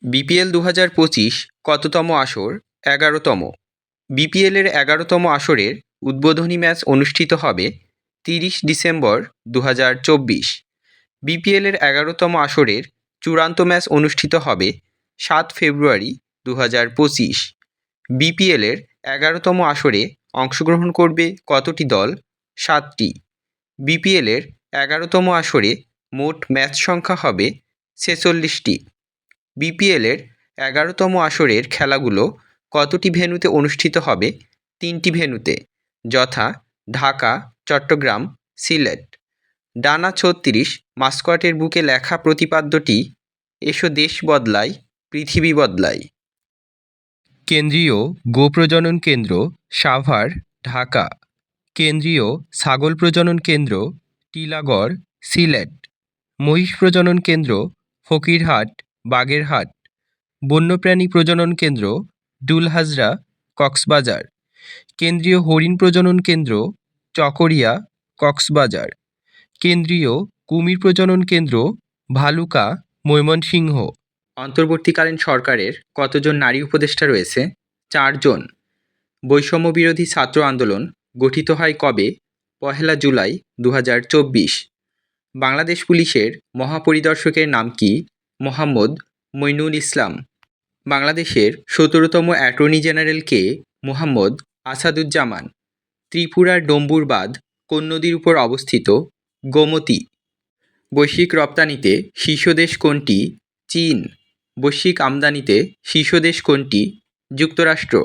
BPL ২০২৫ কততম আসর? ১১তম। বিপিএলের ১১তম আসরের উদ্বোধনী ম্যাচ অনুষ্ঠিত হবে ৩০ ডিসেম্বর ২০২৪। বিপিএলের ১১তম আসরের চূড়ান্ত ম্যাচ অনুষ্ঠিত হবে ৭ ফেব্রুয়ারি ২০২৫। বিপিএলের ১১তম আসরে অংশগ্রহণ করবে কতটি দল? ৭টি। বিপিএলের ১১তম আসরে মোট ম্যাচ সংখ্যা হবে ছেচল্লিশটি। বিপিএলের ১১তম আসরের খেলাগুলো কতটি ভেন্যুতে অনুষ্ঠিত হবে? ৩টি ভেন্যুতে, যথা ঢাকা, চট্টগ্রাম, সিলেট। ডানা ৩৬ মাস্কটের বুকে লেখা প্রতিপাদ্যটি এসো দেশ বদলাই, পৃথিবী বদলাই। কেন্দ্রীয় গোপ্রজনন কেন্দ্র সাভার, ঢাকা। কেন্দ্রীয় ছাগল প্রজনন কেন্দ্র টিলাগড়, সিলেট। মহিষ প্রজনন কেন্দ্র ফকিরহাট, বাগেরহাট। বন্যপ্রাণী প্রজনন কেন্দ্র ডুলহাজরা, কক্সবাজার। কেন্দ্রীয় হরিণ প্রজনন কেন্দ্র চকরিয়া, কক্সবাজার। কেন্দ্রীয় কুমির প্রজনন কেন্দ্র ভালুকা, ময়মনসিংহ। অন্তর্বর্তীকালীন সরকারের কতজন নারী উপদেষ্টা রয়েছে? ৪ জন। বৈষম্য বিরোধী ছাত্র আন্দোলন গঠিত হয় কবে? ১ জুলাই ২০২৪। বাংলাদেশ পুলিশের মহাপরিদর্শকের নাম কি? মোহাম্মদ মইনুল ইসলাম। বাংলাদেশের ১৭তম অ্যাটর্নি জেনারেল কে? মোহাম্মদ আসাদুজ্জামান। ত্রিপুরার ডম্বুর বাঁধ কোন নদীর উপর অবস্থিত? গোমতী। বৈশ্বিক রপ্তানিতে শীর্ষ দেশ কোনটি? চীন। বৈশ্বিক আমদানিতে শীর্ষ দেশ কোনটি? যুক্তরাষ্ট্র।